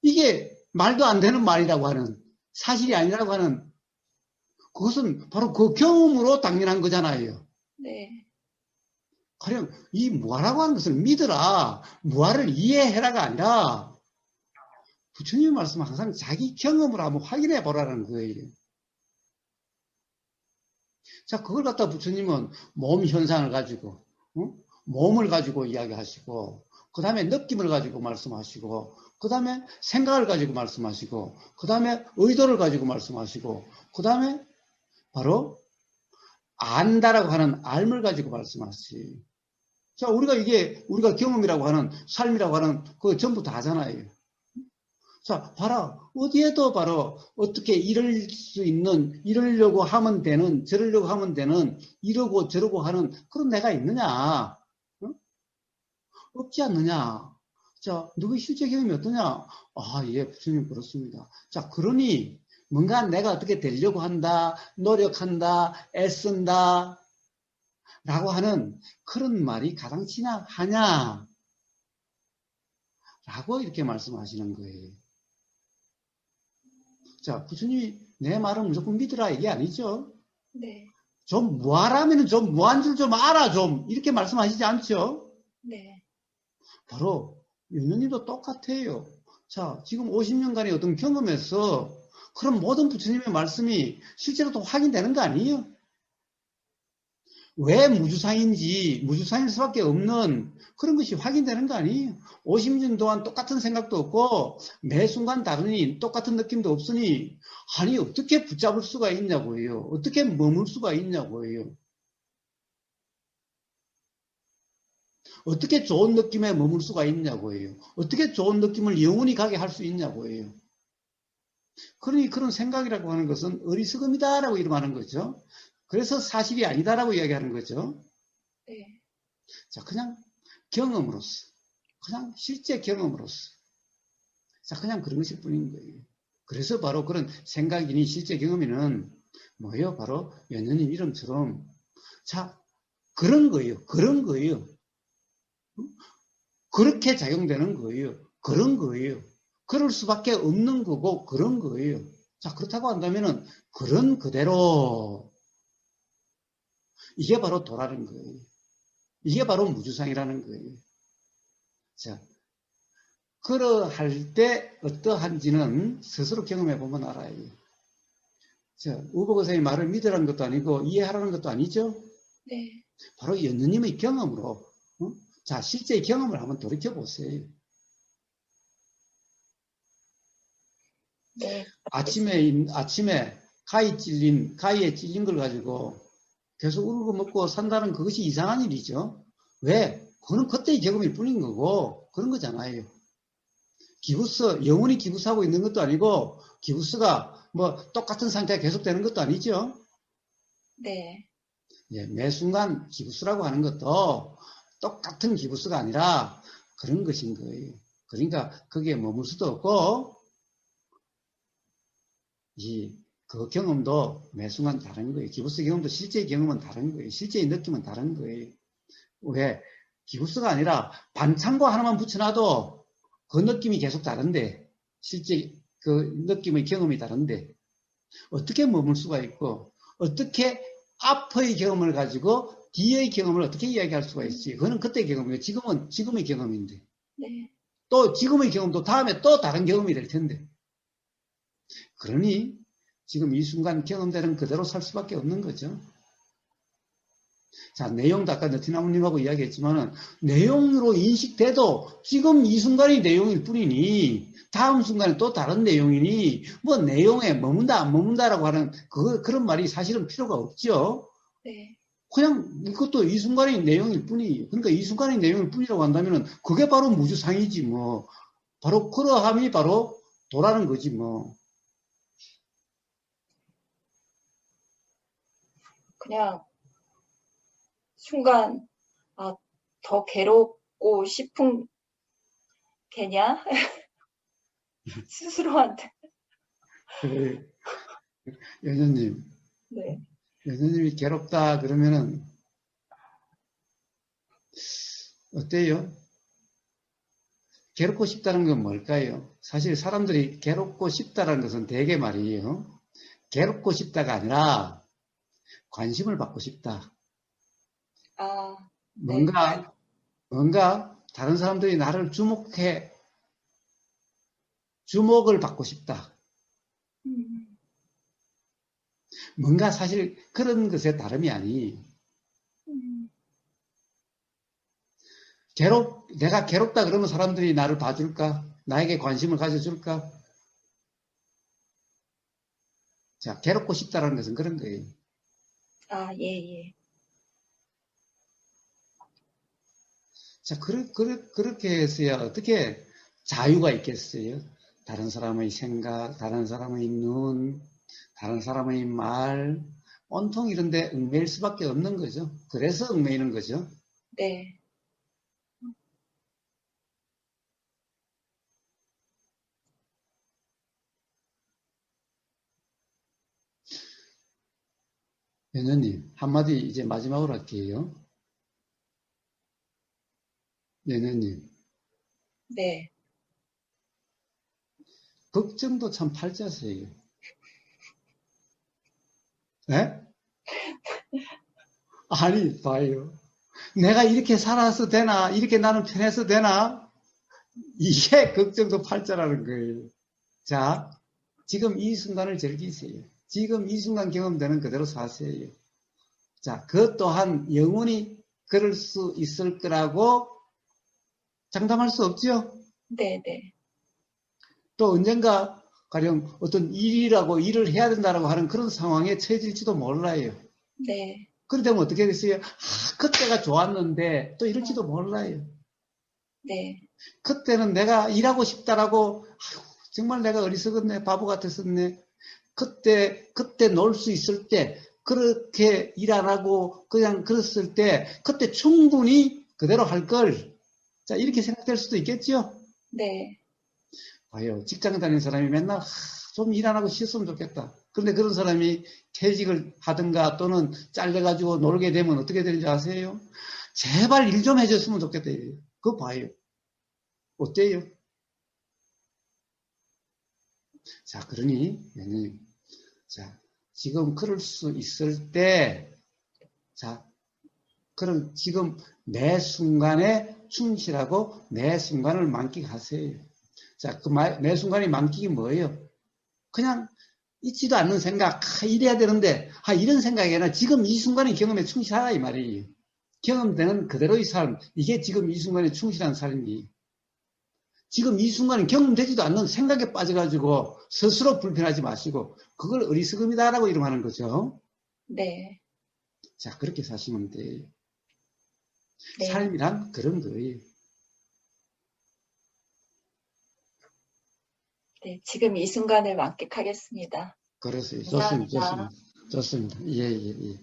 이게 말도 안 되는 말이라고 하는 사실이 아니라고 하는 그것은 바로 그 경험으로 당연한 거잖아요. 네, 가령 이 무아라고 하는 것을 믿으라, 무아를 이해해라가 아니라 부처님의 말씀은 항상 자기 경험으로 한번 확인해 보라는 거예요. 자, 그걸 갖다 부처님은 몸 현상을 가지고, 몸을 가지고 이야기하시고, 그 다음에 느낌을 가지고 말씀하시고, 그 다음에 생각을 가지고 말씀하시고, 그 다음에 의도를 가지고 말씀하시고, 그 다음에 바로 안다라고 하는 알을 가지고 말씀하시. 자, 우리가 경험이라고 하는 삶이라고 하는 그 전부 다잖아요. 자, 봐라. 어디에도 바로 어떻게 이러려고 하면 되는, 저러려고 하면 되는, 이러고 저러고 하는 그런 내가 있느냐? 어? 없지 않느냐? 자, 누구의 실제 경험이 어떠냐? 아, 예, 부처님 그렇습니다. 자, 그러니 뭔가 내가 어떻게 되려고 한다, 노력한다, 애쓴다, 라고 하는 그런 말이 가당치나 하냐? 라고 이렇게 말씀하시는 거예요. 자, 부처님이 내 말을 무조건 믿으라 이게 아니죠. 네, 좀 무하라면 좀 무한 줄 좀 알아 좀 이렇게 말씀하시지 않죠. 네, 바로 연현님도 똑같아요. 자, 지금 50년간의 어떤 경험에서 그런 모든 부처님의 말씀이 실제로 또 확인되는 거 아니에요? 왜 무주상일 수밖에 없는 그런 것이 확인되는 거 아니에요? 50년 동안 똑같은 생각도 없고 매 순간 다르니 똑같은 느낌도 없으니 아니 어떻게 붙잡을 수가 있냐고요. 어떻게 머물 수가 있냐고요. 어떻게 좋은 느낌에 머물 수가 있냐고요. 어떻게 좋은 느낌을 영원히 가게 할 수 있냐고요. 그러니 그런 생각이라고 하는 것은 어리석음이다라고 이름하는 거죠. 그래서 사실이 아니다라고 이야기하는 거죠. 네, 자, 그냥 경험으로서, 그냥 실제 경험으로서, 자, 그냥 그런 것일 뿐인 거예요. 그래서 바로 그런 생각이니 실제 경험이는 뭐예요? 바로 연연님 이름처럼, 자, 그런 거예요. 그런 거예요. 그렇게 작용되는 거예요. 그런 거예요. 그럴 수밖에 없는 거고, 그런 거예요. 자, 그렇다고 한다면은, 그런 그대로, 이게 바로 도라는 거예요. 이게 바로 무주상이라는 거예요. 자, 그러할 때 어떠한지는 스스로 경험해 보면 알아요. 자, 우보거사의 말을 믿으라는 것도 아니고 이해하라는 것도 아니죠. 네, 바로 연느님의 경험으로, 자, 실제 경험을 한번 돌이켜 보세요. 네, 알겠습니다. 아침에 가위에 찔린 걸 가지고 계속 울고 먹고 산다는 그것이 이상한 일이죠. 왜? 그거는 그때의 경험일 뿐인 거고, 그런 거잖아요. 영원히 기부스하고 있는 것도 아니고, 기부스가 뭐 똑같은 상태가 계속되는 것도 아니죠. 네, 예, 매 순간 기부스라고 하는 것도 똑같은 기부스가 아니라 그런 것인 거예요. 그러니까 거기에 머물 수도 없고, 그 경험도 매 순간 다른 거예요. 기부스 경험도 실제 경험은 다른 거예요. 실제의 느낌은 다른 거예요. 왜? 기부스가 아니라 반창고 하나만 붙여놔도 그 느낌이 계속 다른데, 실제 그 느낌의 경험이 다른데, 어떻게 머물 수가 있고, 어떻게 앞의 경험을 가지고 뒤의 경험을 어떻게 이야기할 수가 있지? 그거는 그때의 경험이에요. 지금은 지금의 경험인데. 네, 또 지금의 경험도 다음에 또 다른 경험이 될 텐데. 그러니 지금 이 순간 경험되는 그대로 살 수밖에 없는 거죠. 자, 내용도 아까 너티나무님하고 이야기했지만은 내용으로 인식돼도 지금 이 순간이 내용일 뿐이니 다음 순간에 또 다른 내용이니 뭐 내용에 머문다 안 머문다라고 하는 그런 말이 사실은 필요가 없죠. 네, 그냥 이것도 이 순간의 내용일 뿐이에요. 그러니까 이 순간의 내용일 뿐이라고 한다면은 그게 바로 무주상이지 뭐. 바로 그러함이 바로 도라는 거지 뭐. 그냥 순간, 아, 더 괴롭고 싶은 개냐? 스스로한테. 그래, 여전님, 네, 여전님이 괴롭다 그러면은 어때요? 괴롭고 싶다는 건 뭘까요? 사실 사람들이 괴롭고 싶다는 것은 대개 말이에요. 괴롭고 싶다가 아니라 관심을 받고 싶다. 아, 네, 뭔가 다른 사람들이 나를 주목을 받고 싶다. 음, 뭔가 사실 그런 것에 다름이 아니. 음, 내가 괴롭다 그러면 사람들이 나를 봐줄까? 나에게 관심을 가져줄까? 자, 괴롭고 싶다라는 것은 그런 거예요. 아, 예, 예. 자, 그렇게 해서야 어떻게 자유가 있겠어요? 다른 사람의 생각, 다른 사람의 눈, 다른 사람의 말, 온통 이런데 얽매일 수밖에 없는 거죠. 그래서 얽매이는 거죠. 네, 연녀님, 한마디 이제 마지막으로 할게요. 연녀님, 네. 걱정도 참 팔자세요. 네? 아니, 봐요. 내가 이렇게 살아서 되나? 이렇게 나는 편해서 되나? 이게 걱정도 팔자라는 거예요. 자, 지금 이 순간을 즐기세요. 지금 이 순간 경험되는 그대로 사세요. 자, 그것 또한 영원히 그럴 수 있을 거라고 장담할 수 없죠? 네, 네, 또 언젠가 가령 어떤 일을 해야 된다고 하는 그런 상황에 처해질지도 몰라요. 네, 그러다면 어떻게 됐어요? 그때가 좋았는데 또 어, 이럴지도 몰라요. 네, 그때는 내가 일하고 싶다라고 정말 내가 어리석었네, 바보 같았었네. 그때 놀 수 있을 때, 그렇게 일 안 하고 그냥 그랬을 때, 그때 충분히 그대로 할 걸. 자, 이렇게 생각될 수도 있겠죠? 네, 봐요. 직장 다니는 사람이 맨날 좀 일 안 하고 쉬었으면 좋겠다. 그런데 그런 사람이 퇴직을 하든가 또는 잘려가지고 놀게 되면 어떻게 되는지 아세요? 제발 일 좀 해줬으면 좋겠다. 그거 봐요. 어때요? 자, 그러니, 자, 지금 그럴 수 있을 때, 자, 그럼 지금 매 순간에 충실하고 매 순간을 만끽하세요. 자, 매 순간이 만끽이 뭐예요? 그냥 있지도 않는 생각, 이래야 되는데, 이런 생각이 아니라 지금 이 순간의 경험에 충실하라 이 말이에요. 경험되는 그대로의 삶, 이게 지금 이 순간에 충실한 삶이에요. 지금 이 순간에 경험되지도 않는 생각에 빠져가지고 스스로 불편하지 마시고 그걸 어리석음이다라고 이름하는 거죠. 네, 자, 그렇게 사시면 돼요. 네, 삶이란 그런 거예요. 네. 지금 이 순간을 만끽하겠습니다. 그래서 좋습니다. 감사합니다. 좋습니다. 좋습니다. 예, 예, 예.